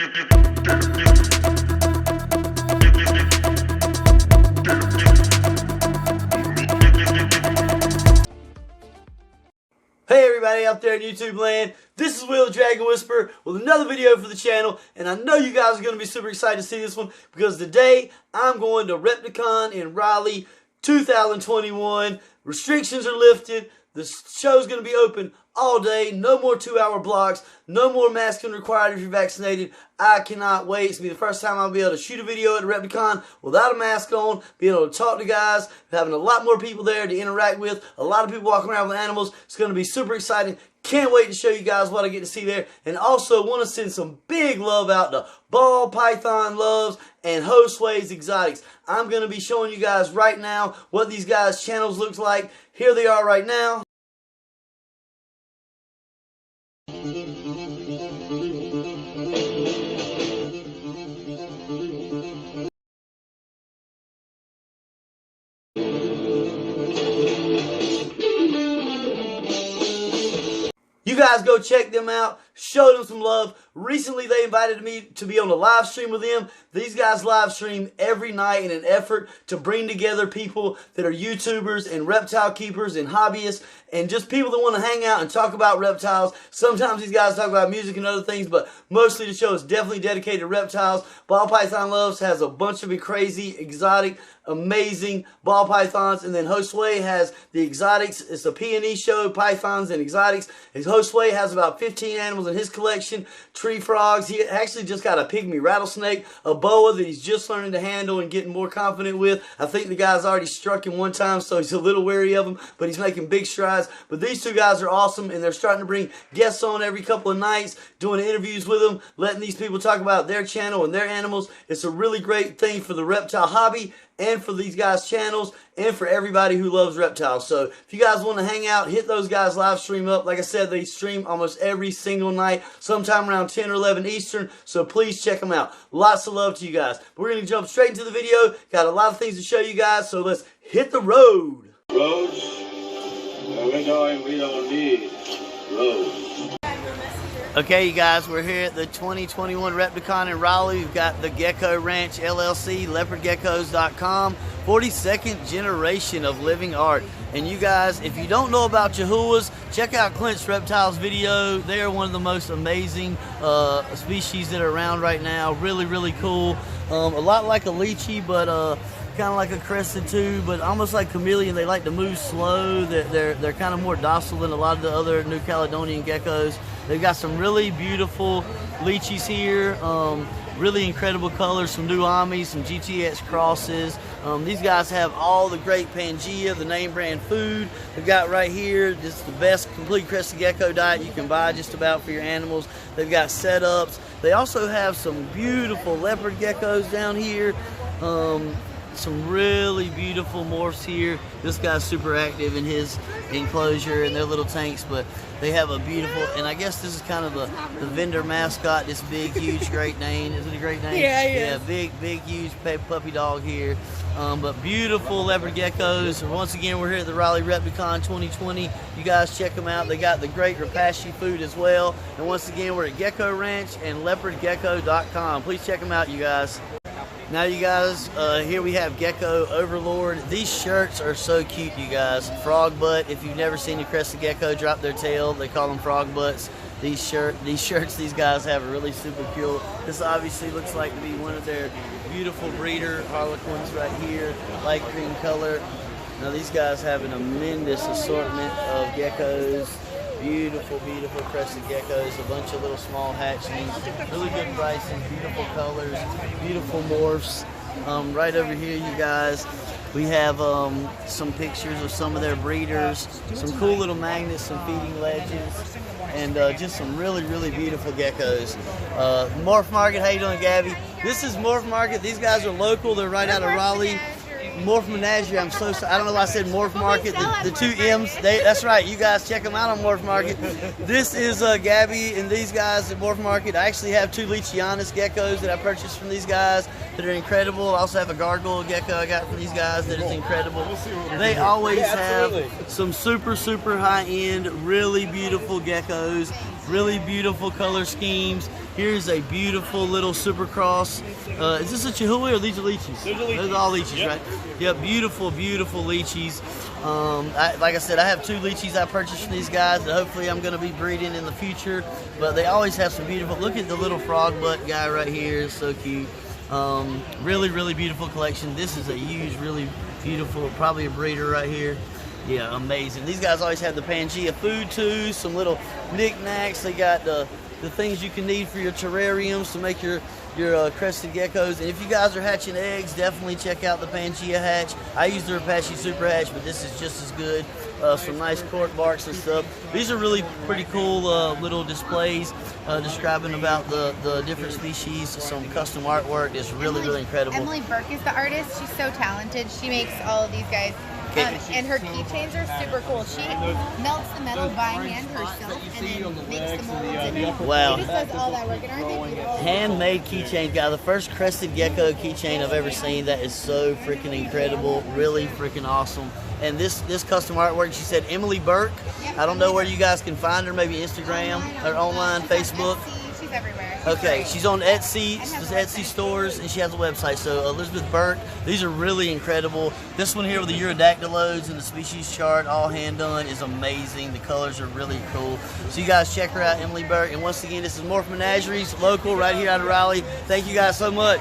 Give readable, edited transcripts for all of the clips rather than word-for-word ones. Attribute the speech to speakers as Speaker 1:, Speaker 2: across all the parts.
Speaker 1: Hey everybody out there in YouTube land, this is Will the Dragon Whisperer with another video for the channel, and I know you guys are going to be super excited to see this one because today I'm going to Repticon in Raleigh 2021. Restrictions are lifted. The show's going to be open all day. No more 2-hour blocks. No more masking required if you're vaccinated. I cannot wait. It's going to be the first time I'll be able to shoot a video at a Repticon without a mask on, be able to talk to guys, having a lot more people there to interact with, a lot of people walking around with animals. It's going to be super exciting. Can't wait to show you guys what I get to see there. And also want to send some big love out to Ball Python Loves and Joshua's Exotics. I'm going to be showing you guys right now what these guys' channels looks like. Here they are right now. You guys go check them out, show them some love. Recently they invited me to be on a live stream with them. These guys live stream every night in an effort to bring together people that are YouTubers and reptile keepers and hobbyists and just people that want to hang out and talk about reptiles. Sometimes these guys talk about music and other things, but mostly the show is definitely dedicated to reptiles. Ball Python Loves has a bunch of crazy, exotic, amazing ball pythons, and then Josue has the exotics. It's a P&E show, pythons and exotics. And Josue has about 15 animals in his collection. Tree frogs. He actually just got a pygmy rattlesnake, a boa that he's just learning to handle and getting more confident with. I think the guy's already struck him one time, so he's a little wary of him, but he's making big strides. But these two guys are awesome, and they're starting to bring guests on every couple of nights, doing interviews with them, letting these people talk about their channel and their animals. It's a really great thing for the reptile hobby and for these guys' channels and for everybody who loves reptiles. So if you guys want to hang out, hit those guys' live stream up. Like I said, they stream almost every single night, sometime around 10 or 11 Eastern, so please check them out. Lots of love to you guys. But we're going to jump straight into the video. Got a lot of things to show you guys, so let's hit the road.
Speaker 2: Roads? Where we're going, we don't need roads.
Speaker 1: Okay, you guys, we're here at the 2021 Repticon in Raleigh. We've got the Gecko Ranch LLC, leopardgeckos.com, 42nd generation of living art. And you guys, if you don't know about Chihuahuas, check out Clint's Reptiles video. They are one of the most amazing species that are around right now. Really, really cool. A lot like a lychee, but kind of like a crested too, but almost like chameleon. They like to move slow. They're kind of more docile than a lot of the other New Caledonian geckos. They've got some really beautiful lychees here, really incredible colors, some new Amis, some GTX crosses. These guys have all the great Pangea, the name brand food. They've got right here just the best complete crested gecko diet you can buy just about for your animals. They've got setups. They also have some beautiful leopard geckos down here. Some really beautiful morphs here. This guy's super active in his enclosure and their little tanks, but they have a beautiful, and I guess this is kind of the vendor mascot, this big, huge Great Dane. Is it a Great Dane? Yeah, big, huge puppy dog here. But beautiful leopard geckos. Once again, we're here at the Raleigh Repticon 2020. You guys check them out. They got the great Repashy food as well. And once again, we're at Gecko Ranch and leopardgecko.com. Please check them out, you guys. Now you guys, here we have Gecko Overlord. These shirts are so cute, you guys. Frog butt. If you've never seen a crested gecko drop their tail, they call them frog butts. These shirts these guys have are really super cool. This obviously looks like to be one of their beautiful breeder harlequins right here, light green color. Now these guys have an tremendous assortment of geckos. Beautiful, beautiful crested geckos, a bunch of little small hatchlings, really good prices, beautiful colors, beautiful morphs. Right over here, you guys, we have some pictures of some of their breeders, some cool little magnets, some feeding ledges, and just some really, really beautiful geckos. Morph Market, how you doing, Gabby? This is Morph Market. These guys are local. They're right out of Raleigh. Morph Menagerie. I'm so sorry. I don't know why I said Morph Market. The two M's. That's right. You guys check them out on Morph Market. This is Gabby and these guys at Morph Market. I actually have two Leachianus geckos that I purchased from these guys that are incredible. I also have a gargoyle gecko I got from these guys that is incredible. They always have some super, super high-end, really beautiful geckos. Really beautiful color schemes. Here's a beautiful little Supercross. Is this a Chihuahua or these are leeches? Those are all leeches, yep. Right? Yeah, beautiful, beautiful leeches. Like I said, I have 2 leeches I purchased from these guys that hopefully I'm going to be breeding in the future. But they always have some beautiful, look at the little frog butt guy right here, it's so cute. Really, really beautiful collection. This is a huge, really beautiful, probably a breeder right here. Yeah, amazing. These guys always have the Pangea food too, some little knickknacks. They got the things you can need for your terrariums to make your crested geckos. And if you guys are hatching eggs, definitely check out the Pangea hatch. I use the Apache Super Hatch, but this is just as good. Some nice cork barks and stuff. These are really pretty cool little displays describing about the different species. Some custom artwork is really, really incredible.
Speaker 3: Emily Burke is the artist. She's so talented. She makes all of these guys. And her keychains are super cool. She melts the metal by hand herself and then makes the molds. And
Speaker 1: wow.
Speaker 3: She just does all that work. And aren't they beautiful?
Speaker 1: Handmade keychains, guys. The first crested gecko keychain I've ever seen. That is so freaking incredible. Really freaking awesome. And this custom artwork, she said Emily Burke. I don't know where you guys can find her. Maybe Instagram or online, Facebook.
Speaker 3: She's everywhere.
Speaker 1: Okay, she's on Etsy, there's Etsy stores, and she has a website. So Elizabeth Burke, these are really incredible. This one here with the Urodactylodes and the species chart, all hand done, is amazing. The colors are really cool. So you guys check her out, Emily Burke. And once again, this is Morph Menageries, local, right here out of Raleigh. Thank you guys so much.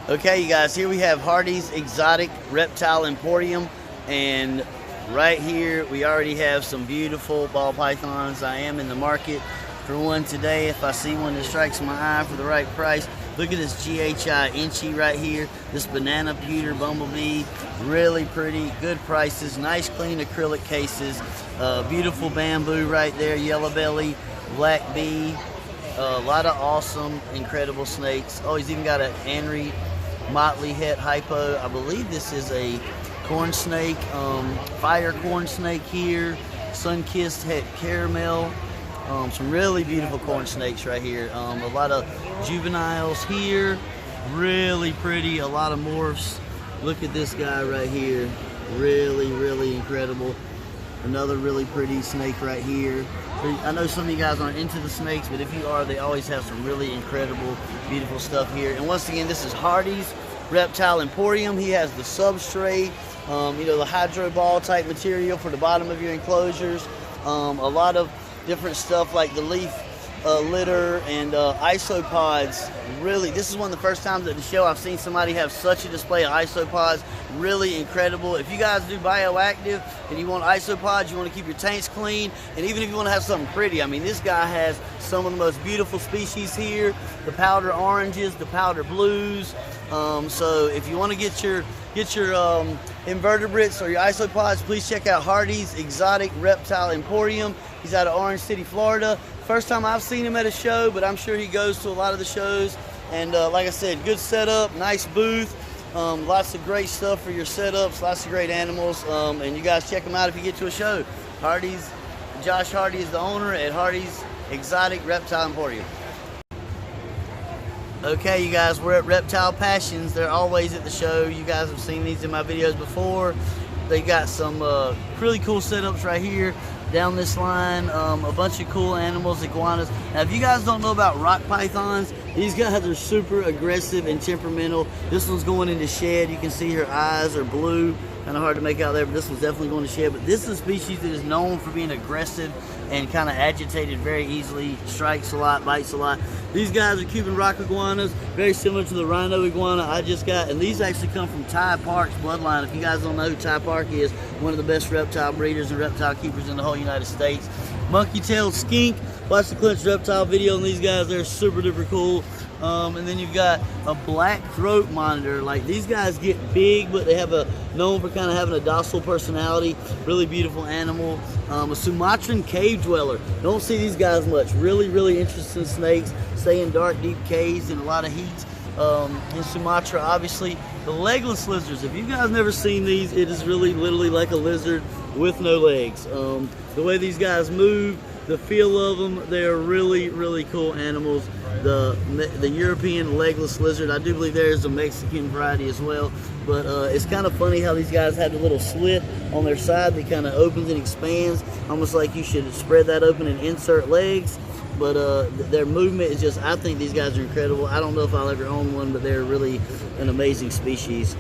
Speaker 1: Okay, you guys, here we have Hardy's Exotic Reptile Emporium, and right here we already have some beautiful ball pythons. I am in the market for one today. If I see one that strikes my eye for the right price, look at this Gecko Nc right here. This banana pewter bumblebee, really pretty, good prices, nice clean acrylic cases, beautiful bamboo right there, yellow belly, black bee, a lot of awesome, incredible snakes. Oh, he's even got an Henry Motley het hypo. I believe this is a corn snake, fire corn snake here, sun-kissed het caramel. Some really beautiful corn snakes right here. A lot of juveniles here, really pretty, a lot of morphs. Look at this guy right here, really, really incredible. Another really pretty snake right here. I know some of you guys aren't into the snakes, but if you are, they always have some really incredible, beautiful stuff here. And once again, this is Hardy's Reptile Emporium. He has the substrate, you know, the hydro ball type material for the bottom of your enclosures. A lot of different stuff like the leaf litter and isopods. Really, this is one of the first times at the show I've seen somebody have such a display of isopods. Really incredible. If you guys do bioactive and you want isopods, you want to keep your tanks clean, and even if you want to have something pretty, I mean, this guy has some of the most beautiful species here. The powder oranges, the powder blues. So if you want to get your invertebrates or your isopods, please check out Hardy's Exotic Reptile Emporium. He's out of Orange City, Florida. First time I've seen him at a show, but I'm sure he goes to a lot of the shows. And like I said, good setup, nice booth, lots of great stuff for your setups, lots of great animals. And you guys check him out if you get to a show. Hardy's, Josh Hardy is the owner at Hardy's Exotic Reptile Emporium. Okay, you guys, we're at Reptile Passions. They're always at the show. You guys have seen these in my videos before. They got some really cool setups right here down this line. A bunch of cool animals, iguanas. Now, if you guys don't know about rock pythons, these guys are super aggressive and temperamental. This one's going into shed. You can see her eyes are blue. Kind of hard to make out there, but this one's definitely going to shed. But this is a species that is known for being aggressive and kind of agitated very easily, strikes a lot, bites a lot. These guys are Cuban rock iguanas, very similar to the rhino iguana I just got, and these actually come from Ty Park's bloodline. If you guys don't know who Ty Park is, one of the best reptile breeders and reptile keepers in the whole United States. Monkey-tailed skink, watch the clenched reptile video on these guys, they're super duper cool. And then you've got a black throat monitor. Like, these guys get big, but they have known for kind of having a docile personality. Really beautiful animal. A Sumatran cave dweller. Don't see these guys much. Really, really interesting snakes. Stay in dark, deep caves in a lot of heat. in Sumatra, obviously. The legless lizards, if you guys never seen these, it is really literally like a lizard with no legs. The way these guys move, the feel of them, they're really, really cool animals. The European legless lizard, I do believe there is a Mexican variety as well, but it's kind of funny how these guys have a little slit on their side that kind of opens and expands, almost like you should spread that open and insert legs. But their movement is just, I think these guys are incredible. I don't know if I'll ever own one, but they're really an amazing species.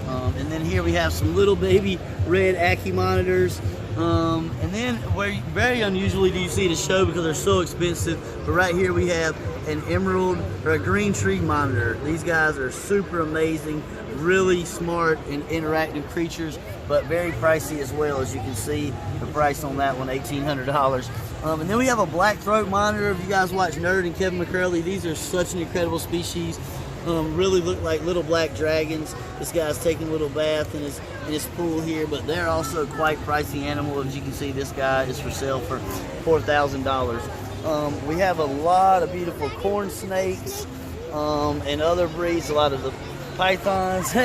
Speaker 1: And then here we have some little baby red Ackie monitors. And then where very unusually do you see the show because they're so expensive, but right here we have an emerald or a green tree monitor. These guys are super amazing, really smart and interactive creatures, but very pricey as well. As you can see, the price on that one, $1,800. And then we have a black throat monitor. If you guys watch Nerd and Kevin McCurley, these are such an incredible species. Really look like little black dragons. This guy's taking a little bath in his pool here, but they're also quite pricey animal. As you can see, this guy is for sale for $4,000. We have a lot of beautiful corn snakes and other breeds, a lot of the pythons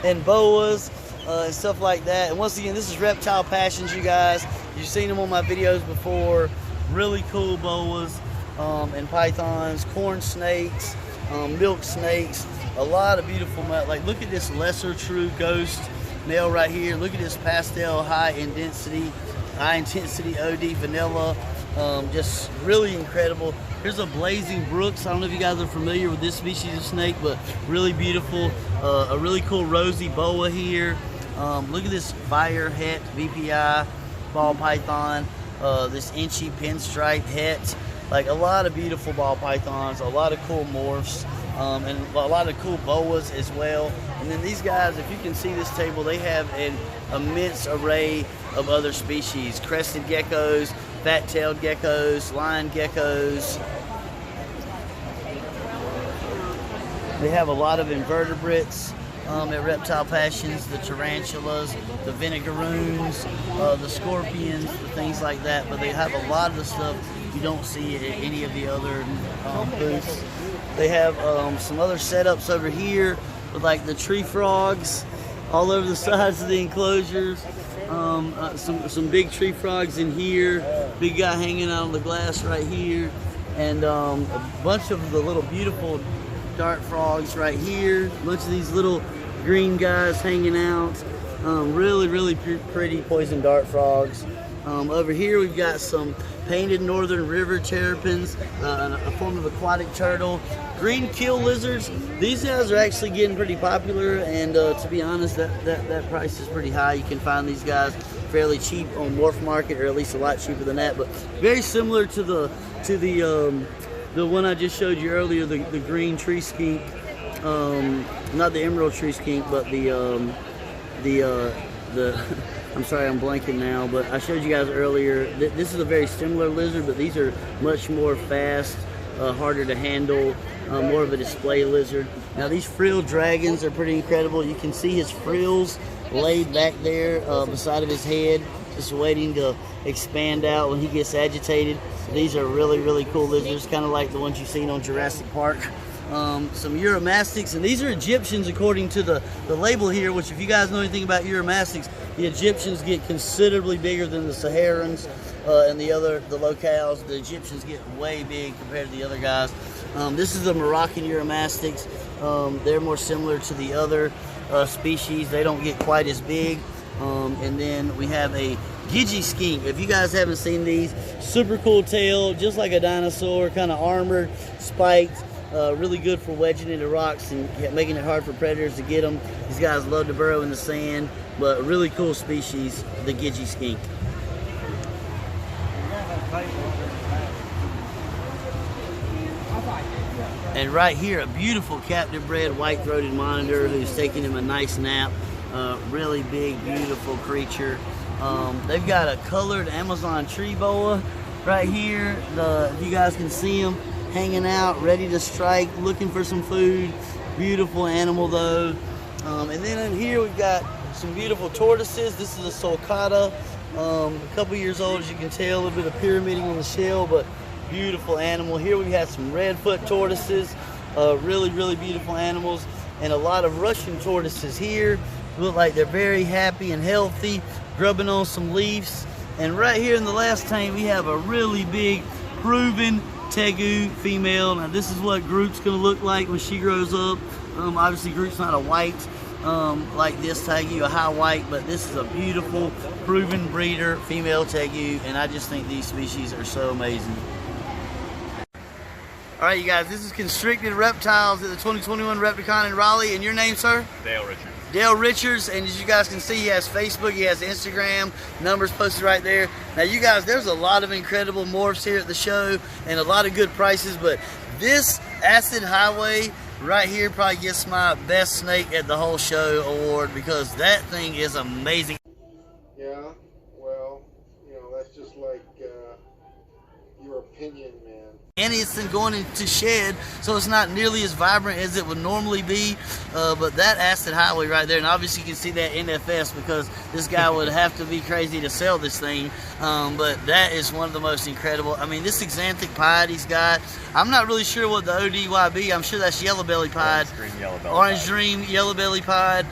Speaker 1: and boas and stuff like that. And once again, this is Reptile Passions, you guys. You've seen them on my videos before. Really cool boas and pythons, corn snakes, milk snakes, a lot of beautiful, like look at this lesser true ghost male right here. Look at this pastel high intensity OD vanilla, just really incredible. Here's a blazing brooks. I don't know if you guys are familiar with this species of snake, but really beautiful. A really cool rosy boa here. Look at this fire het VPI ball python, this inchy pinstripe het. Like a lot of beautiful ball pythons, a lot of cool morphs, and a lot of cool boas as well. And then these guys, if you can see this table, they have an immense array of other species. Crested geckos, fat-tailed geckos, lion geckos. They have a lot of invertebrates at Reptile Passions, the tarantulas, the vinegaroons, the scorpions, the things like that. But they have a lot of the stuff you don't see at any of the other booths. They have some other setups over here with like the tree frogs all over the sides of the enclosures. Some big tree frogs in here, big guy hanging out on the glass right here, and a bunch of the little beautiful dart frogs right here. A bunch of these little green guys hanging out. Really pretty poison dart frogs. Over here we've got some painted northern river terrapins, a form of aquatic turtle, green keel lizards. These guys are actually getting pretty popular, and to be honest, that price is pretty high. You can find these guys fairly cheap on Morph Market, or at least a lot cheaper than that. But very similar to the one I just showed you earlier, the green tree skink, not the emerald tree skink, but the I'm sorry, I'm blanking now, but I showed you guys earlier. This is a very similar lizard, but these are much more fast, harder to handle, more of a display lizard. Now these frilled dragons are pretty incredible. You can see his frills laid back there beside of his head, just waiting to expand out when he gets agitated. These are really cool lizards, kind of like the ones you've seen on Jurassic Park. Some Uromastics, and these are Egyptians according to the label here, which if you guys know anything about Uromastics, the Egyptians get considerably bigger than the Saharans and the locales. The Egyptians get way big compared to the other guys. This is the Moroccan Uromastics. They're more similar to the other species. They don't get quite as big. And then we have a Gidgee skink. If you guys haven't seen these, super cool tail, just like a dinosaur, kind of armored, spiked. Really good for wedging into rocks and making it hard for predators to get them. These guys love to burrow in the sand, but a really cool species, the Gidgee skink. And right here, a beautiful captive bred white-throated monitor who's taking him a nice nap. Really big, beautiful creature. They've got a colored Amazon tree boa right here. If you guys can see him, hanging out, ready to strike, looking for some food. Beautiful animal though. And then in here we've got some beautiful tortoises. This is a sulcata, a couple years old, as you can tell, a little bit of pyramiding on the shell, but beautiful animal. Here we have some redfoot tortoises. Really, really beautiful animals, and a lot of Russian tortoises here. Look like they're very happy and healthy, grubbing on some leaves. And right here in the last tank, we have a really big, proven Tegu female. Now this is what Groot's gonna look like when she grows up. Obviously Groot's not a white like this Tegu, a high white, but this is a beautiful, proven breeder, female Tegu, and I just think these species are so amazing. All right, you guys, this is Constricted Reptiles at the 2021 Repticon in Raleigh, and your name, sir?
Speaker 4: Dale Richards.
Speaker 1: Dale Richards, and as you guys can see, he has Facebook, he has Instagram, numbers posted right there. Now you guys, there's a lot of incredible morphs here at the show and a lot of good prices, but this Acid Highway right here probably gets my best snake at the whole show award, because that thing is amazing.
Speaker 5: Yeah, well, you know, that's just like your opinion, man.
Speaker 1: And it's going into shed, so it's not nearly as vibrant as it would normally be. But that Acid Highway right there, and obviously you can see that NFS because this guy would have to be crazy to sell this thing. But that is one of the most incredible. I mean, this Xanthic pied he's got, I'm not really sure what the ODYB, I'm sure that's yellow belly pied. Orange Dream yellow belly pied.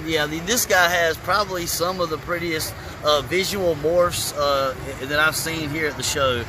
Speaker 1: Yeah, this guy has probably some of the prettiest visual morphs that I've seen here at the show.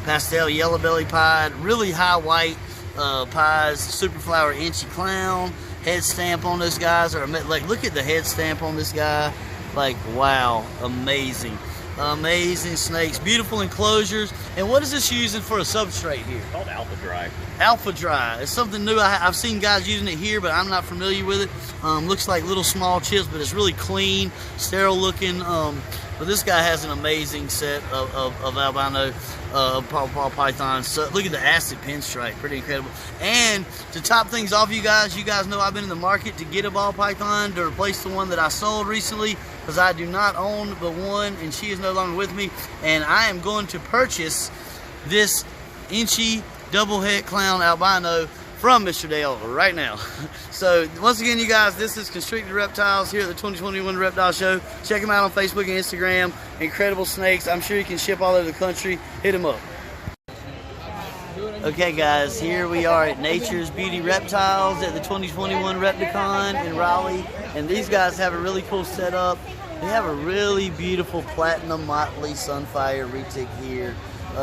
Speaker 1: Pastel yellow belly pied, really high white pies, super flower inchy clown, head stamp on those guys are like, look at the head stamp on this guy, like wow, amazing. Amazing snakes, beautiful enclosures. And what is this using for a substrate here?
Speaker 4: It's called Alpha Dry.
Speaker 1: Alpha Dry. It's something new. I've seen guys using it here, but I'm not familiar with it. Looks like little small chips, but it's really clean, sterile looking. But this guy has an amazing set of albino ball pythons. So look at the acid pinstripe, pretty incredible. And to top things off, you guys know I've been in the market to get a ball python to replace the one that I sold recently, because I do not own the one, and she is no longer with me. And I am going to purchase this inchy double head clown albino from Mr. Dale right now. So once again, you guys, this is Constricted Reptiles here at the 2021 Reptile Show. Check him out on Facebook and Instagram. Incredible snakes. I'm sure you can ship all over the country. Hit him up. Okay guys, here we are at Nature's Beauty Reptiles at the 2021 Repticon in Raleigh, and these guys have a really cool setup. They have a really beautiful platinum motley sunfire retic here.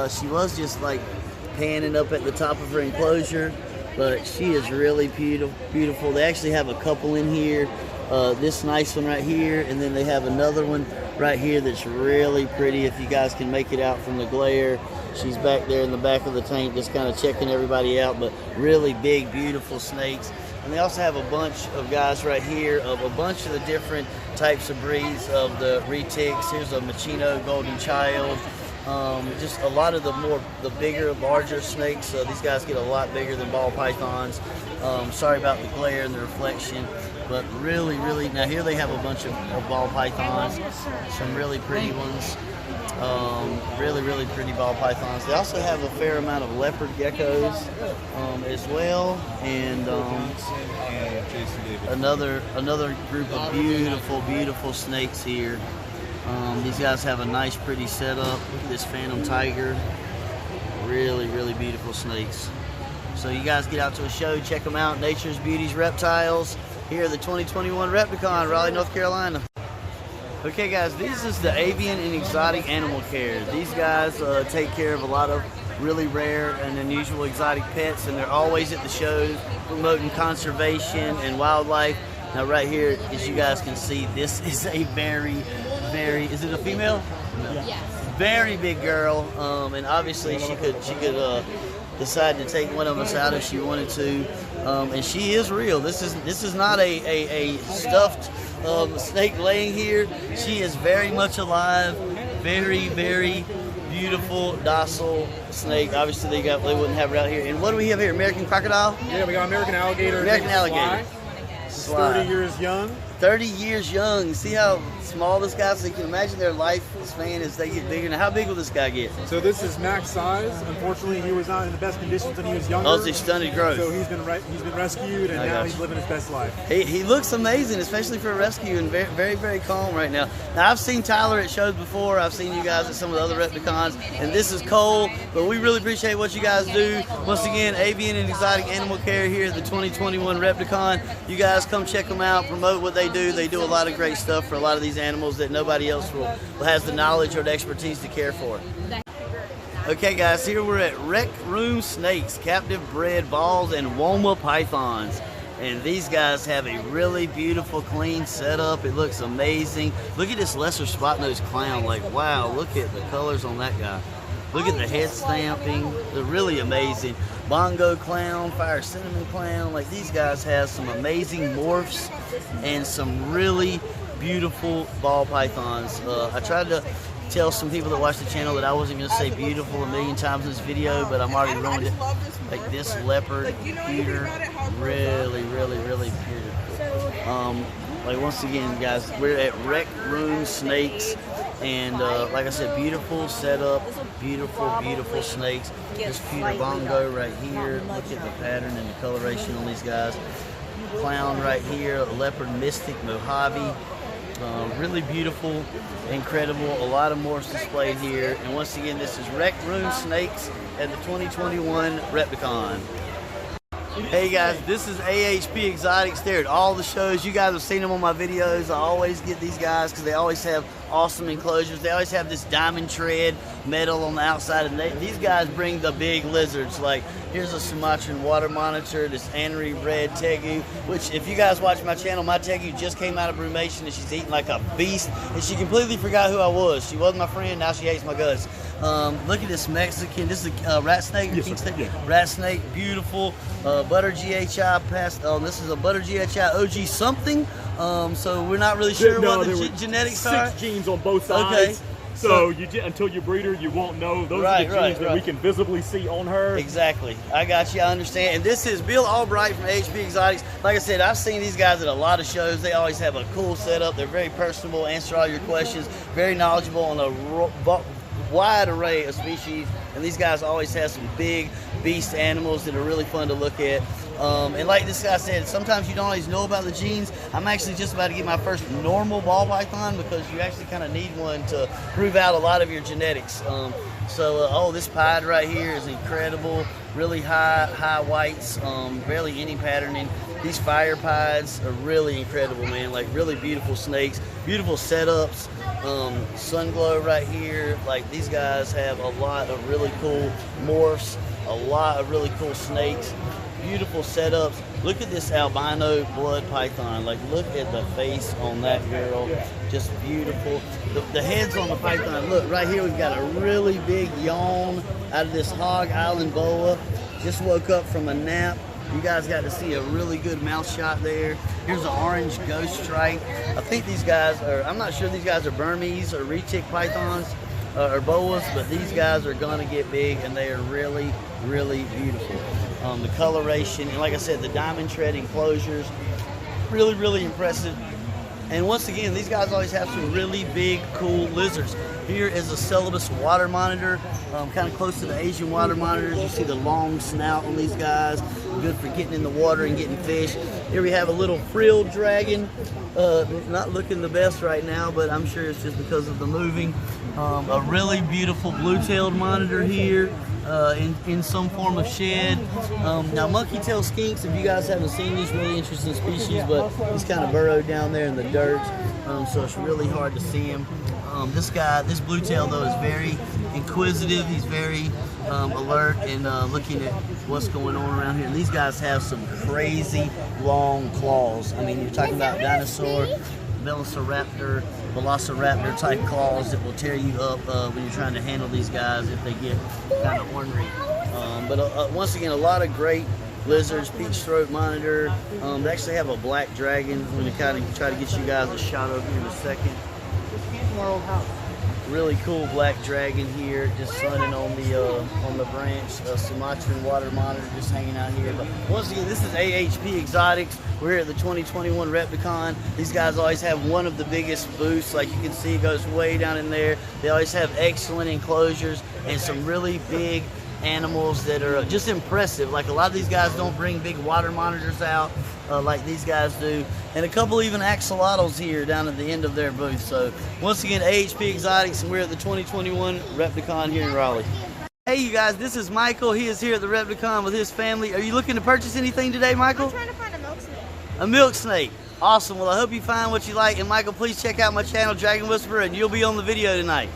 Speaker 1: She was just like panning up at the top of her enclosure, but she is really beautiful. They actually have a couple in here. This nice one right here, and then they have another one right here that's really pretty if you guys can make it out from the glare. She's back there in the back of the tank just kind of checking everybody out, but really big, beautiful snakes. And they also have a bunch of guys right here of a bunch of the different types of breeds of the retics. Here's a Machino Golden Child. Just a lot of the bigger, larger snakes. These guys get a lot bigger than ball pythons. Sorry about the glare and the reflection, but really, now here they have a bunch of ball pythons, some really pretty ones. Really pretty ball pythons. They also have a fair amount of leopard geckos as well, and another group of beautiful snakes here. These guys have a nice, pretty setup. Look at this Phantom Tiger. Really beautiful snakes. So you guys get out to a show, check them out. Nature's Beauties Reptiles here at the 2021 Repticon, Raleigh, North Carolina. Okay guys, this is the avian and exotic animal care. These guys take care of a lot of really rare and unusual exotic pets, and they're always at the shows promoting conservation and wildlife. Now right here, as you guys can see, this is a very, is it a female? No. Yes. Very big girl, and obviously she could decide to take one of us out if she wanted to, and she is real. This is not a stuffed snake laying here. She is very much alive, very beautiful, docile snake. Obviously they wouldn't have her out here. And what do we have here? American crocodile?
Speaker 6: Yeah, we got American alligator.
Speaker 1: American alligator.
Speaker 6: Sly. 30 years young.
Speaker 1: 30 years young. See how small this guy is? So you can imagine their lifespan as they get bigger. Now, how big will this guy get?
Speaker 4: So this is max size. Unfortunately, he was not in the best conditions when he was younger.
Speaker 1: Oh, it's stunted growth.
Speaker 4: So he's been rescued, and now he's living his best life.
Speaker 1: He looks amazing, especially for a rescue, and very, very, very calm right now. Now, I've seen Tyler at shows before. I've seen you guys at some of the other Repticons, and this is Cole, but we really appreciate what you guys do. Once again, Avian and Exotic Animal Care here at the 2021 Repticon. You guys come check them out, promote what they do. They do a lot of great stuff for a lot of these animals that nobody else has the knowledge or the expertise to care for. Okay guys, here we're at Rec Room Snakes, captive bred balls and Woma pythons. And these guys have a really beautiful, clean setup. It looks amazing. Look at this lesser spot-nosed clown. Like, wow, look at the colors on that guy. Look at the head stamping. They're really amazing. Bongo clown, fire cinnamon clown. Like, these guys have some amazing morphs and some really beautiful ball pythons. I tried to tell some people that watch the channel that I wasn't going to say beautiful a million times in this video, but I'm already ruined it. Like this leopard here, really, really, really beautiful. Like once again, guys, we're at Rec Room Snakes, and like I said, beautiful setup, beautiful, beautiful snakes. This Peter Bongo right here. Look at the pattern and the coloration on these guys. Clown right here, leopard mystic Mojave. Really beautiful, incredible, a lot of morphs displayed here. And once again, this is Rec Room Snakes at the 2021 Repticon. Hey guys, this is AHP Exotics. They're at all the shows. You guys have seen them on my videos. I always get these guys because they always have awesome enclosures. They always have this diamond tread metal on the outside, and these guys bring the big lizards. Like here's a Sumatran water monitor, this Anri red tegu, which if you guys watch my channel, my tegu just came out of brumation and she's eating like a beast, and she completely forgot who I was. She wasn't my friend, now she hates my guts. Look at this Mexican, this is a rat snake,
Speaker 4: yes,
Speaker 1: king snake?
Speaker 4: Yeah.
Speaker 1: Rat snake, beautiful. Butter GHI past, this is a Butter GHI OG something. So we're not really sure what the genetics are.
Speaker 4: 6 genes on both sides.
Speaker 1: Okay.
Speaker 4: So until you breed her, you won't know. Those are the genes that we can visibly see on her.
Speaker 1: Exactly. I got you. I understand. And this is Bill Albright from HP Exotics. Like I said, I've seen these guys at a lot of shows. They always have a cool setup. They're very personable, answer all your questions, very knowledgeable on a wide array of species. And these guys always have some big beast animals that are really fun to look at. And like this guy said, sometimes you don't always know about the genes. I'm actually just about to get my first normal ball python because you actually kind of need one to prove out a lot of your genetics. Oh, this pied right here is incredible. Really high whites, barely any patterning. These fire pieds are really incredible, man. Like really beautiful snakes, beautiful setups. Sun glow right here. Like these guys have a lot of really cool morphs, a lot of really cool snakes. Beautiful setups. Look at this albino blood python. Like, look at the face on that girl. Just beautiful. The heads on the python. Look, right here we've got a really big yawn out of this Hog Island boa. Just woke up from a nap. You guys got to see a really good mouth shot there. Here's an orange ghost stripe. I think these guys are, I'm not sure these guys are Burmese or retic pythons or boas, but these guys are going to get big, and they are really, really beautiful. The coloration, and like I said, the diamond tread enclosures, really, really impressive. And once again, these guys always have some really big, cool lizards. Here is a Celebus water monitor, kind of close to the Asian water monitors. You see the long snout on these guys, good for getting in the water and getting fish. Here we have a little frilled dragon, not looking the best right now, but I'm sure it's just because of the moving. A really beautiful blue-tailed monitor here. In some form of shed. Now monkey tail skinks, if you guys haven't seen these, really interesting species, but he's kind of burrowed down there in the dirt, so it's really hard to see him. This blue tail though is very inquisitive. He's very alert and looking at what's going on around here. And these guys have some crazy long claws. I mean, you're talking about dinosaur, velociraptor type claws that will tear you up when you're trying to handle these guys if they get kind of ornery. But once again, a lot of great lizards. Peach throat monitor. They actually have a black dragon. I'm going to kind of try to get you guys a shot over here in a second. Really cool black dragon here, just sunning on the branch. Sumatran water monitor just hanging out here. But once again, this is AHP Exotics. We're here at the 2021 Repticon. These guys always have one of the biggest booths. Like you can see, it goes way down in there. They always have excellent enclosures and some really big animals that are just impressive. Like a lot of these guys don't bring big water monitors out like these guys do, and a couple even axolotls here down at the end of their booth. So once again, AHP Exotics, and we're at the 2021 Repticon here in Raleigh. Hey you guys, this is Michael. He is here at the Repticon with his family. Are you looking to purchase anything today, Michael?
Speaker 3: I'm trying to find a milk snake.
Speaker 1: A milk snake. Awesome. Well, I hope you find what you like. And Michael, please check out my channel, Dragon Whisperer, and you'll be on the video tonight.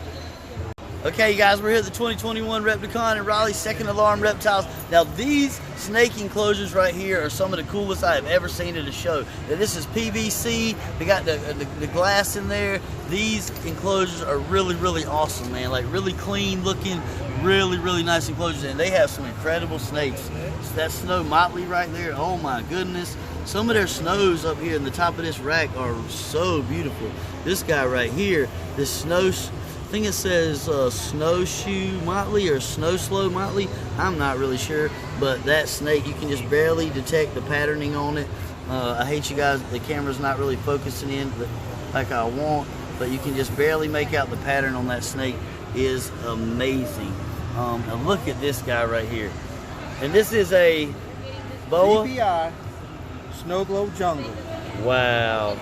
Speaker 1: Okay, you guys, we're here at the 2021 Repticon in Raleigh, Second Alarm Reptiles. Now, these snake enclosures right here are some of the coolest I have ever seen at a show. Now, this is PVC. They got the glass in there. These enclosures are really, really awesome, man. Like, really clean looking, really, really nice enclosures. And they have some incredible snakes. So that snow motley right there, oh my goodness. Some of their snows up here in the top of this rack are so beautiful. This guy right here, this snow... I think it says snowshoe motley or snow slow motley. I'm not really sure, but that snake, you can just barely detect the patterning on it. I hate you guys, the camera's not really focusing in like I want, but you can just barely make out the pattern on that snake. Is amazing. And look at this guy right here. And this is a boa?
Speaker 6: DPI Snow Globe Jungle.
Speaker 1: Wow.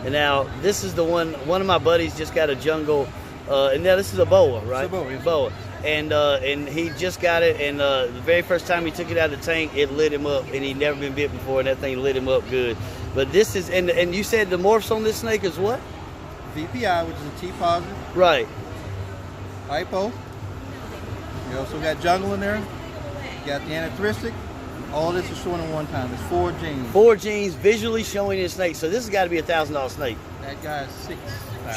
Speaker 1: And now this is the one of my buddies just got a jungle. And now this is a boa, right?
Speaker 6: It's a boa, yes.
Speaker 1: Boa. And he just got it, and the very first time he took it out of the tank, it lit him up, and he'd never been bit before, and that thing lit him up good. But this is, and you said the morphs on this snake is what?
Speaker 6: VPI, which is a T positive.
Speaker 1: Right.
Speaker 6: Hypo. You also got jungle in there. You got the anthristic. All this is showing in one time. It's 4 genes.
Speaker 1: 4 genes visually showing in snake. So this has got to be a $1,000 snake.
Speaker 6: That guy is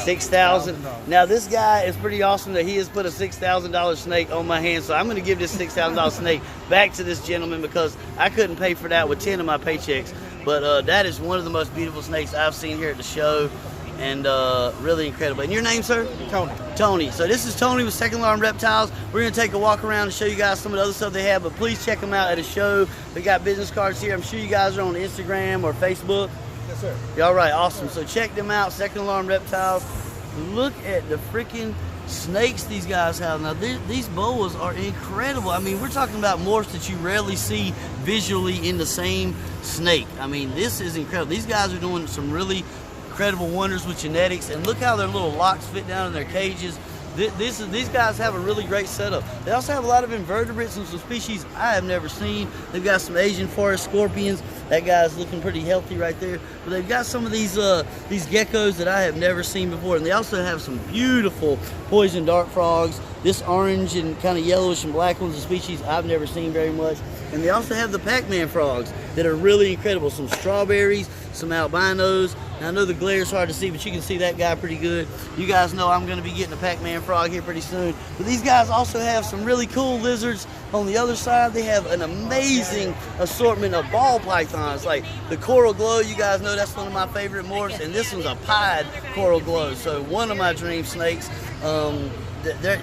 Speaker 1: $6,000. Now this guy is pretty awesome that he has put a $6,000 snake on my hand. So I'm going to give this $6,000 snake back to this gentleman because I couldn't pay for that with 10 of my paychecks. But that is one of the most beautiful snakes I've seen here at the show, and really incredible. And your name, sir?
Speaker 6: Tony.
Speaker 1: Tony. So this is Tony with Second Alarm Reptiles. We're going to take a walk around and show you guys some of the other stuff they have, but please check them out at a show. They got business cards here. I'm sure you guys are on Instagram or Facebook.
Speaker 6: Yes, sir.
Speaker 1: All right, awesome. So check them out, Second Alarm Reptiles. Look at the freaking snakes these guys have. Now, these boas are incredible. I mean, we're talking about morphs that you rarely see visually in the same snake. I mean, this is incredible. These guys are doing some really incredible wonders with genetics, and look how their little locks fit down in their cages. These guys have a really great setup. They also have a lot of invertebrates and some species I have never seen. They've got some Asian forest scorpions. That guy's looking pretty healthy right there. But they've got some of these geckos that I have never seen before. And they also have some beautiful poison dart frogs. This orange and kind of yellowish and black ones, a species I've never seen very much. And they also have the Pac-Man frogs that are really incredible. Some strawberries, some albinos. Now, I know the glare is hard to see, but you can see that guy pretty good. You guys know I'm going to be getting a Pac-Man frog here pretty soon. But these guys also have some really cool lizards. On the other side, they have an amazing assortment of ball pythons, like the coral glow. You guys know that's one of my favorite morphs, and this one's a pied coral glow. So one of my dream snakes.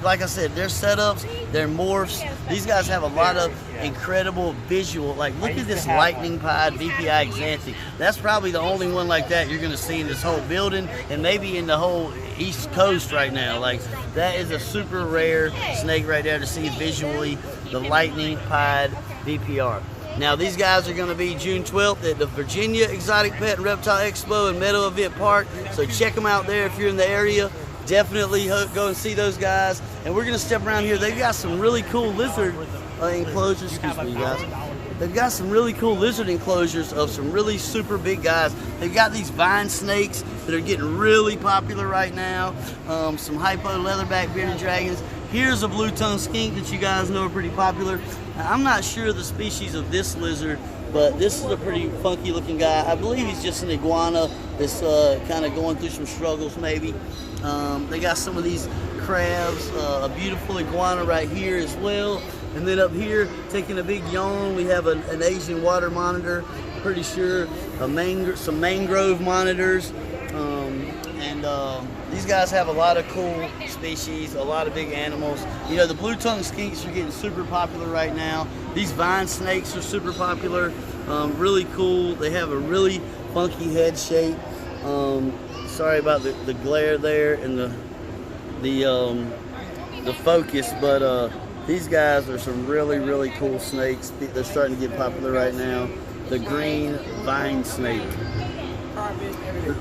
Speaker 1: Like I said, their setups, their morphs, these guys have a lot of incredible visual. Like, look at this lightning pied VPI Xanthe. That's probably the only one like that you're going to see in this whole building and maybe in the whole East Coast right now. Like, that is a super rare snake right there to see visually, the lightning pied VPR. Now, these guys are going to be June 12th at the Virginia Exotic Pet and Reptile Expo in Meadow Event Park. So check them out there if you're in the area. Definitely go and see those guys. And we're going to step around here. They've got some really cool lizard enclosures. Excuse me, you guys. They've got some really cool lizard enclosures of some really super big guys. They've got these vine snakes that are getting really popular right now. Some hypo leatherback bearded dragons. Here's a blue-tongued skink that you guys know are pretty popular. Now, I'm not sure the species of this lizard, but this is a pretty funky looking guy. I believe he's just an iguana that's kind of going through some struggles maybe. They got some of these crabs, a beautiful iguana right here as well. And then up here, taking a big yawn, we have an Asian water monitor, pretty sure, some mangrove monitors, and these guys have a lot of cool species, a lot of big animals. You know, the blue-tongued skinks are getting super popular right now. These vine snakes are super popular, really cool. They have a really funky head shape. Sorry about the glare there and the focus, but these guys are some really cool snakes. They're starting to get popular right now. The green vine snake.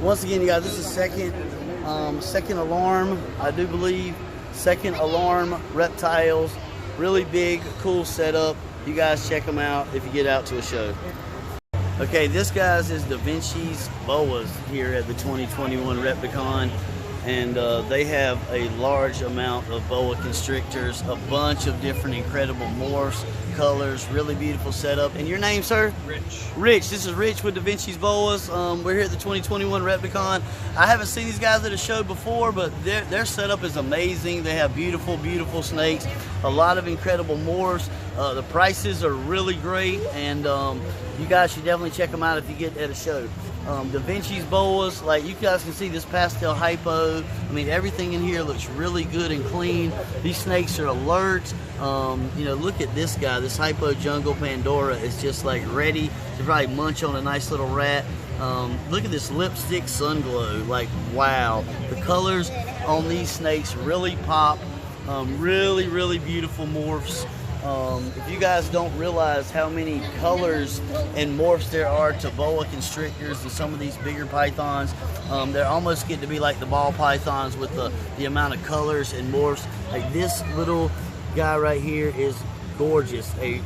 Speaker 1: Once again, you guys, this is second alarm, I do believe. Second alarm reptiles. Really big, cool setup. You guys check them out if you get out to a show. Okay, this guys is Da Vinci's Boas here at the 2021 Repticon, and they have a large amount of boa constrictors, a bunch of different incredible morphs, colors, really beautiful setup. And your name, sir?
Speaker 7: Rich.
Speaker 1: Rich. This is Rich with Da Vinci's Boas. We're here at the 2021 Repticon. I haven't seen these guys at a show before, but their setup is amazing. They have beautiful snakes, a lot of incredible morphs. The prices are really great, and you guys should definitely check them out if you get at a show. Da Vinci's Boas, like you guys can see this pastel hypo. I mean, everything in here looks really good and clean. These snakes are alert. You know, look at this guy, this hypo jungle Pandora is just like ready to probably munch on a nice little rat. Look at this lipstick sun glow, like wow. The colors on these snakes really pop. Really beautiful morphs. If you guys don't realize how many colors and morphs there are to boa constrictors and some of these bigger pythons, they almost get to be like the ball pythons with the amount of colors and morphs. Like this little guy right here is gorgeous, a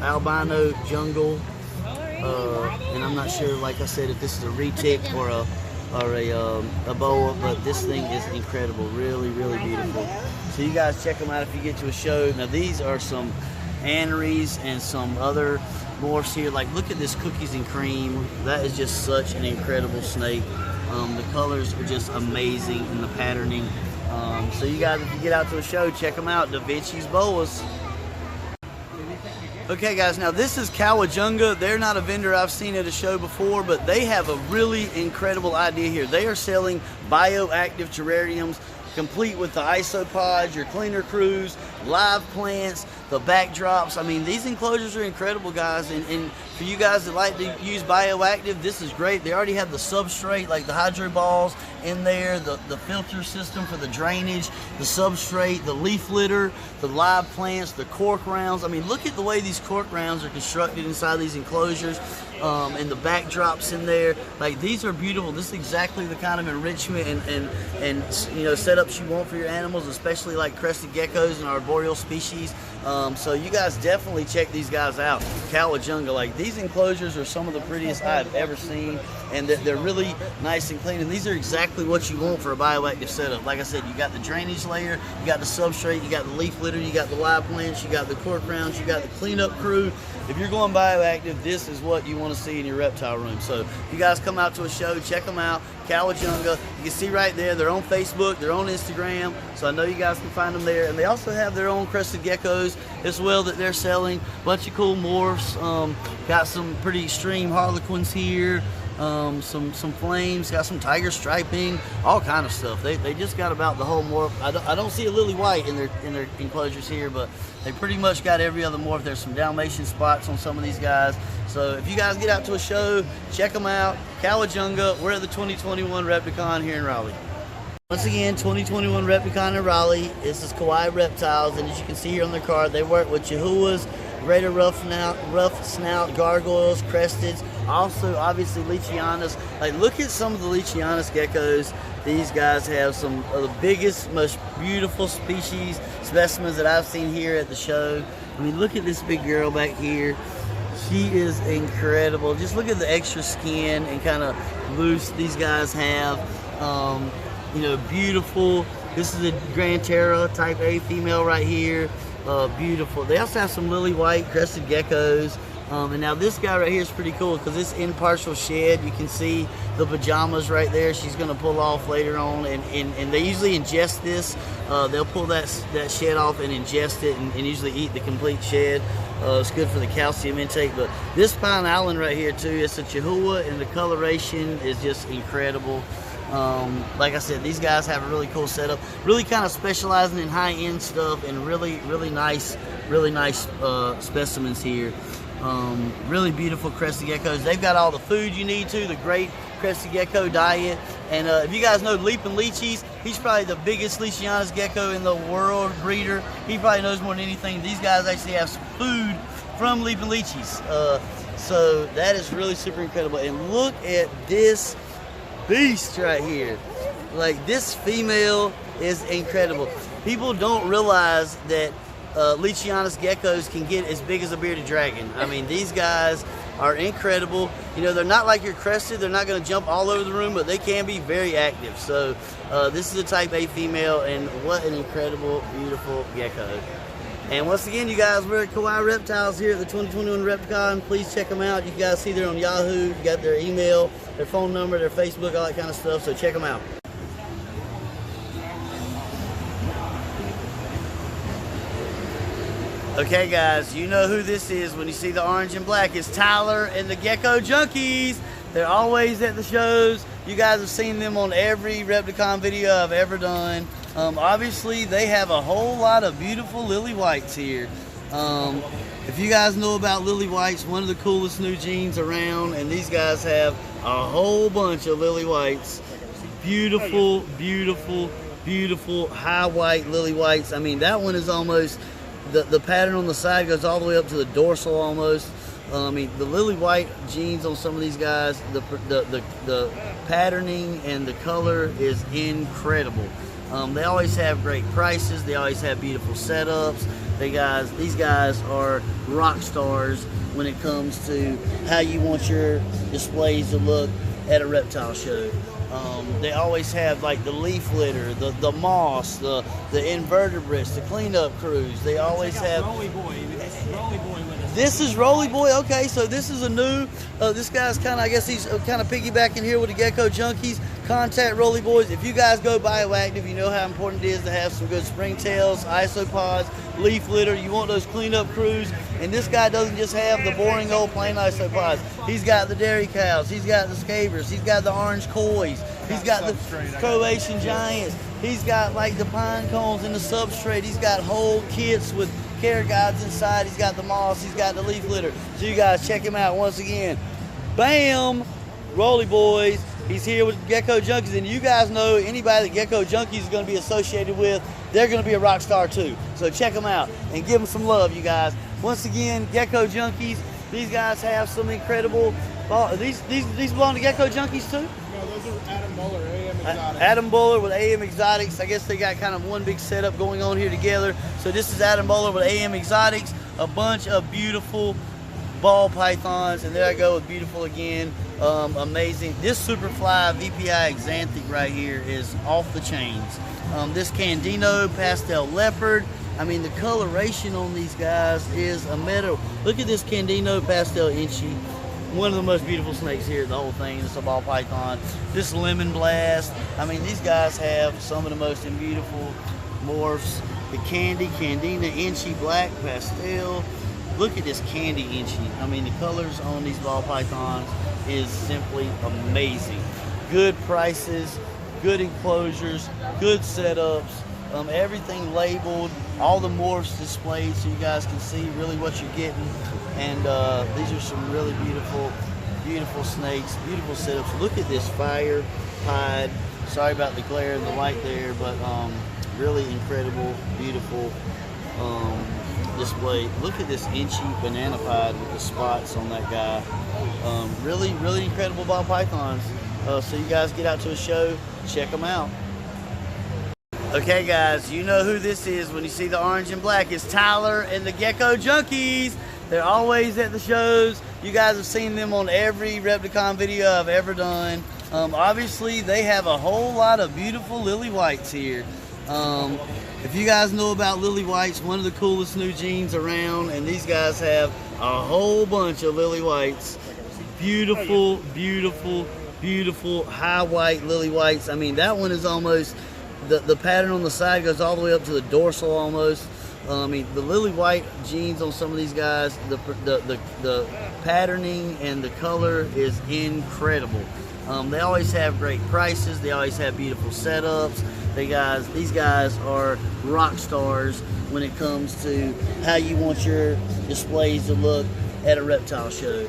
Speaker 1: albino jungle, and I'm not sure, like I said, if this is a retic or a boa, but this thing is incredible, really beautiful. So you guys check them out if you get to a show. Now these are some aneries and some other morphs here. Like look at this cookies and cream. That is just such an incredible snake. The colors are just amazing and the patterning. So you guys, if you get out to a show, check them out. Da Vinci's Boas. Okay guys, now this is Cowajunga. They're not a vendor I've seen at a show before, but they have a really incredible idea here. They are selling bioactive terrariums, complete with the isopods, your cleaner crews, live plants, the backdrops. I mean, these enclosures are incredible, guys, and for you guys that like to use bioactive, this is great. They already have the substrate, like the hydro balls in there, the filter system for the drainage, the substrate, the leaf litter, the live plants, the cork rounds. I mean, look at the way these cork rounds are constructed inside these enclosures, and the backdrops in there. Like, these are beautiful. This is exactly the kind of enrichment and you know, setups you want for your animals, especially like crested geckos and arboreal species. So you guys definitely check these guys out. Cowajunga, like these enclosures are some of the prettiest I've ever seen, and they're really nice and clean, and these are exactly what you want for a bioactive setup. Like I said, you got the drainage layer, you got the substrate, you got the leaf litter, you got the live plants, you got the cork rounds, you got the cleanup crew. If you're going bioactive, this is what you want to see in your reptile room. So if you guys come out to a show, check them out. Cowajunga, you can see right there, they're on Facebook, they're on Instagram, so I know you guys can find them there. And they also have their own crested geckos as well that they're selling. Bunch of cool morphs, got some pretty extreme harlequins here, some flames, got some tiger striping, all kind of stuff. They just got about the whole morph. I don't see a lily white in their enclosures here, but they pretty much got every other morph. There's some Dalmatian spots on some of these guys. So if you guys get out to a show, check them out. Cowajunga, we're at the 2021 Repticon here in Raleigh. Once again, 2021 Repticon in Raleigh. This is Kawhi Reptiles, and as you can see here on their card, they work with Chihuahuas, greater rough snout, gargoyles, cresteds, also obviously Leachianas. Like, look at some of the Leachianas geckos. These guys have some of the biggest, most beautiful species, specimens that I've seen here at the show. I mean, look at this big girl back here. She is incredible. Just look at the extra skin and kind of loose these guys have. You know, beautiful. This is a Grand Terra type A female right here. Beautiful. They also have some lily white crested geckos. And now this guy right here is pretty cool because it's in partial shed. You can see the pajamas right there. She's going to pull off later on, and they usually ingest this. They'll pull that shed off and ingest it, and usually eat the complete shed. It's good for the calcium intake. But this Pine Island right here too, it's a Chihuahua, and the coloration is just incredible. Like I said, these guys have a really cool setup, really kind of specializing in high-end stuff and really nice specimens here. Really beautiful crested geckos. They've got all the food you need to, the great crested gecko diet. And if you guys know Leaping Leachies, he's probably the biggest Leachianus gecko in the world breeder. He probably knows more than anything. These guys actually have some food from Leaping Leachies. So that is really super incredible. And look at this beast right here. Like, this female is incredible. People don't realize that Leachianus geckos can get as big as a bearded dragon. I mean, these guys are incredible. You know, they're not like your crested. They're not going to jump all over the room, but they can be very active. So this is a type A female, and what an incredible, beautiful gecko. And once again, you guys, we're at Kawhi Reptiles here at the 2021 Repticon. Please check them out. You guys see they're on Yahoo. You got their email, their phone number, their Facebook, all that kind of stuff. So check them out. Okay, guys, you know who this is when you see the orange and black. It's Tyler and the Gekko Junkies. They're always at the shows. You guys have seen them on every Repticon video I've ever done. Obviously, they have a whole lot of beautiful lily whites here. If you guys know about lily whites, one of the coolest new genes around, and these guys have a whole bunch of lily whites. Beautiful, beautiful, beautiful high white lily whites. I mean, that one is almost, the pattern on the side goes all the way up to the dorsal almost. I mean, the lily white genes on some of these guys, the patterning and the color is incredible. They always have great prices. They always have beautiful setups. These guys are rock stars when it comes to how you want your displays to look at a reptile show. They always have like the leaf litter, the moss, the invertebrates, the cleanup crews. They always have. This is Rolly Boy. Okay, so this is a new. This guy's kind of, I guess he's kind of piggybacking here with the Gekko Junkies. Contact Rolly Boys. If you guys go bioactive, you know how important it is to have some good springtails, isopods, leaf litter. You want those cleanup crews. And this guy doesn't just have the boring old plain isopods. He's got the dairy cows. He's got the scabers. He's got the orange coys. He's got the Croatian giants. He's got like the pine cones in the substrate. He's got whole kits with care guides inside. He's got the moss. He's got the leaf litter. So you guys check him out once again. Bam! Rolly Boys. He's here with Gekko Junkies, and you guys know anybody that Gekko Junkies is going to be associated with, they're going to be a rock star too. So check them out and give them some love, you guys. Once again, Gekko Junkies. These guys have some incredible. These belong to Gekko Junkies too.
Speaker 5: No, those are Adam Buller, AM Exotics.
Speaker 1: Adam Buller with AM Exotics. I guess they got kind of one big setup going on here together. So this is Adam Buller with AM Exotics. A bunch of beautiful ball pythons, and there I go with beautiful again. Amazing. This Superfly VPI Xanthic right here is off the chains. This Candino Pastel Leopard. I mean, the coloration on these guys is a meadow. Look at this Candino Pastel Inchy. One of the most beautiful snakes here, the whole thing. It's a ball python. This Lemon Blast. I mean, these guys have some of the most beautiful morphs. The Candina Inchy Black Pastel. Look at this Candy Inchy. I mean, the colors on these ball pythons is simply amazing. Good prices, good enclosures, good setups, everything labeled, all the morphs displayed so you guys can see really what you're getting. And these are some really beautiful, beautiful snakes, beautiful setups. Look at this fire pied. Sorry about the glare and the light there, but really incredible, beautiful display. Look at this Inchy banana pod with the spots on that guy. Really, really incredible ball pythons. So you guys get out to a show, check them out. Okay, guys, you know who this is when you see the orange and black. It's Tyler and the Gekko Junkies. They're always at the shows. You guys have seen them on every Repticon video I've ever done. Obviously, they have a whole lot of beautiful lily whites here. If you guys know about lily whites, one of the coolest new genes around, and these guys have a whole bunch of lily whites. Beautiful, beautiful, beautiful high white lily whites. I mean, that one is almost, the pattern on the side goes all the way up to the dorsal almost. I mean, the lily white jeans on some of these guys, the patterning and the color is incredible. They always have great prices. They always have beautiful setups. These guys are rock stars when it comes to how you want your displays to look at a reptile show.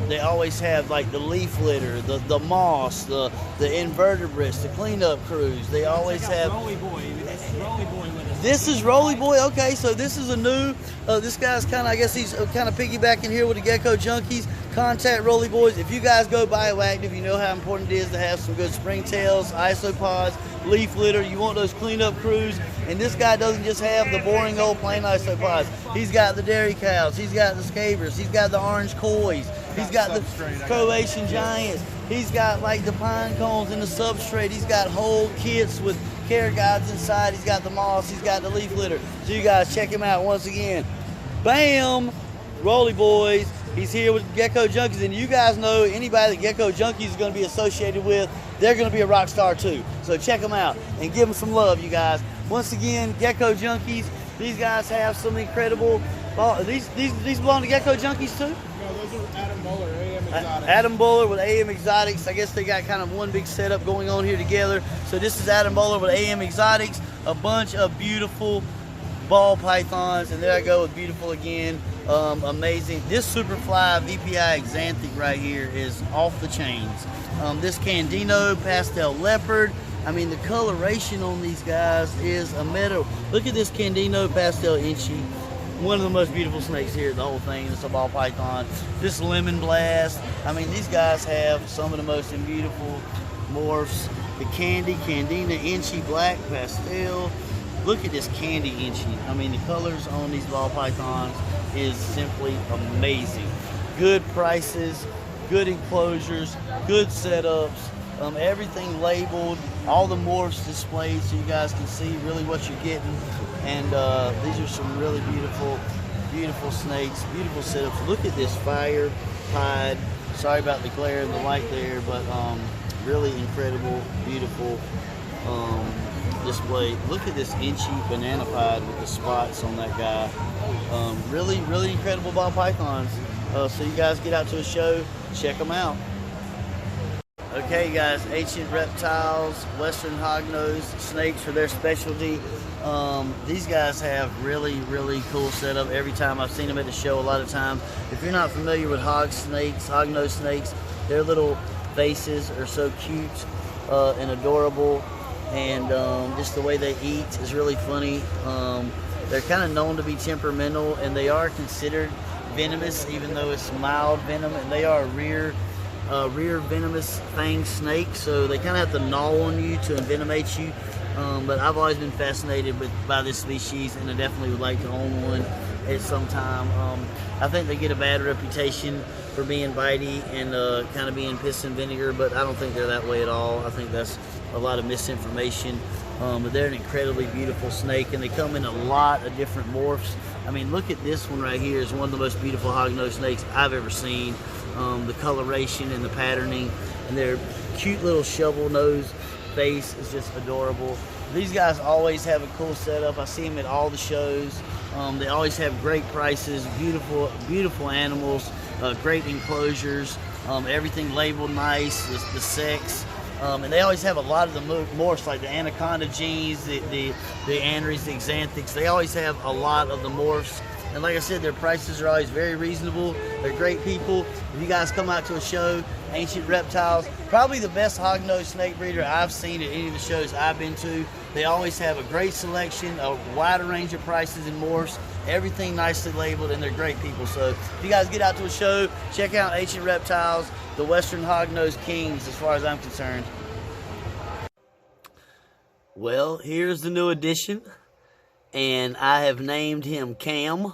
Speaker 1: They always have like the leaf litter, the moss, the invertebrates, the cleanup crews. They always have.
Speaker 7: Rolly Boy. Rolly Boy with us.
Speaker 1: This is Rolly Boy. Okay, so this is a new. This guy's kind of, I guess he's kind of piggybacking here with the Gekko Junkies. Contact Rolly Boys. If you guys go bioactive, you know how important it is to have some good springtails, isopods, leaf litter. You want those cleanup crews. And this guy doesn't just have the boring old plain isopods. He's got the dairy cows. He's got the scavers. He's got the orange coys. He's got the Croatian giants. He's got like the pine cones in the substrate. He's got whole kits with care guides inside. He's got the moss. He's got the leaf litter. So you guys check him out once again. Bam! Rolly Boys. He's here with Gekko Junkies, and you guys know anybody that Gekko Junkies is going to be associated with, they're going to be a rock star too. So check them out and give them some love, you guys. Once again, Gekko Junkies. These guys have some incredible. These belong to Gekko Junkies too.
Speaker 5: No, those are Adam Buller, AM Exotics.
Speaker 1: Adam Buller with AM Exotics. I guess they got kind of one big setup going on here together. So this is Adam Buller with AM Exotics. A bunch of beautiful ball pythons, and there I go with beautiful again. Amazing. This Superfly VPI Xanthic right here is off the chains. This Candino Pastel Leopard. I mean, the coloration on these guys is a meadow. Look at this Candino Pastel Inchi. One of the most beautiful snakes here, the whole thing. It's a ball python. This Lemon Blast. I mean, these guys have some of the most beautiful morphs. The Candina Inchi Black Pastel. Look at this Candy Inchi. I mean, the colors on these ball pythons is simply amazing. Good prices, good enclosures, good setups, everything labeled, all the morphs displayed so you guys can see really what you're getting. And these are some really beautiful snakes, beautiful setups. Look at this fire pied. Sorry about the glare and the light there, but really incredible, beautiful display. Look at this Inchi banana pod with the spots on that guy. Really incredible ball pythons. So you guys get out to a show, check them out. Okay, guys, ancient reptiles, western hognose snakes are their specialty. These guys have really cool setup. Every time I've seen them at the show, a lot of times. If you're not familiar with hognose snakes, their little faces are so cute and adorable. And just the way they eat is really funny. They're kind of known to be temperamental, and they are considered venomous, even though it's mild venom. And they are rear venomous fang snake, so they kind of have to gnaw on you to envenomate you. But I've always been fascinated by this species, and I definitely would like to own one at some time. I think they get a bad reputation for being bitey and kind of being piss and vinegar, but I don't think they're that way at all. I think that's a lot of misinformation. But they're an incredibly beautiful snake, and they come in a lot of different morphs. I mean, look at this one right here. Is one of the most beautiful hognose snakes I've ever seen. The coloration and the patterning, and their cute little shovel nose face is just adorable. These guys always have a cool setup. I see them at all the shows. They always have great prices, beautiful animals, great enclosures, everything labeled nice, the sex. And they always have a lot of the morphs, like the anaconda genes, the anres, the xanthics. They always have a lot of the morphs. And like I said, their prices are always very reasonable. They're great people. If you guys come out to a show, Ancient Reptiles, probably the best hognose snake breeder I've seen at any of the shows I've been to. They always have a great selection, a wide range of prices and morphs, everything nicely labeled, and they're great people. So if you guys get out to a show, check out Ancient Reptiles, the Western Hognose Kings, as far as I'm concerned. Well, here's the new addition, and I have named him Cam.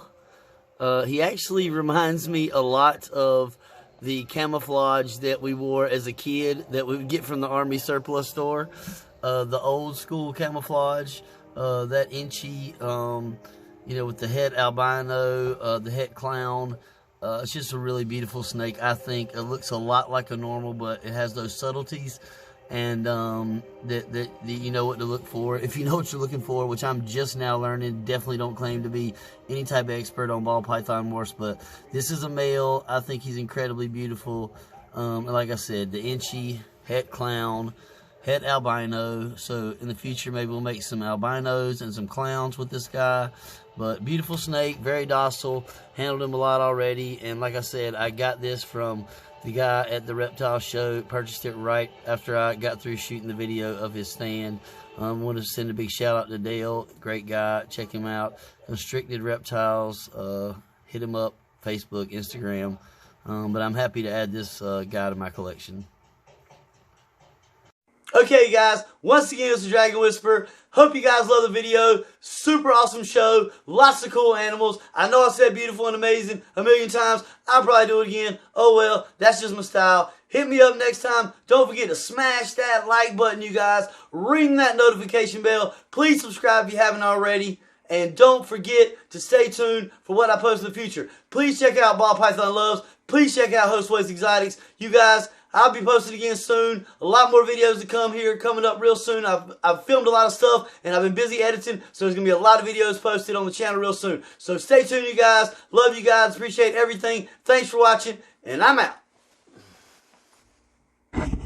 Speaker 1: He actually reminds me a lot of the camouflage that we wore as a kid that we would get from the Army surplus store. The old school camouflage, that Inchi, you know, with the het albino, the het clown. It's just a really beautiful snake. I think it looks a lot like a normal, but it has those subtleties. and you know what to look for. If you know what you're looking for, which I'm just now learning, definitely don't claim to be any type of expert on ball python morphs, but this is a male. I think he's incredibly beautiful. And like I said, the Nc, het clown, het albino. So in the future, maybe we'll make some albinos and some clowns with this guy. But beautiful snake, very docile, handled him a lot already. And like I said, I got this from the guy at the reptile show, purchased it right after I got through shooting the video of his stand. I want to send a big shout out to Dale, great guy, check him out. Constricted Reptiles, hit him up, Facebook, Instagram. But I'm happy to add this guy to my collection. Okay, guys, once again, it's the Dragon Whisperer. Hope you guys love the video. Super awesome show. Lots of cool animals. I know I said beautiful and amazing a million times. I'll probably do it again. Oh well, that's just my style. Hit me up next time. Don't forget to smash that like button, you guys. Ring that notification bell. Please subscribe if you haven't already. And don't forget to stay tuned for what I post in the future. Please check out Ball Python Loves. Please check out Hostways Exotics. You guys, I'll be posting again soon. A lot more videos to come here, coming up real soon. I've filmed a lot of stuff, and I've been busy editing, so there's going to be a lot of videos posted on the channel real soon. So stay tuned, you guys. Love you guys. Appreciate everything. Thanks for watching, and I'm out.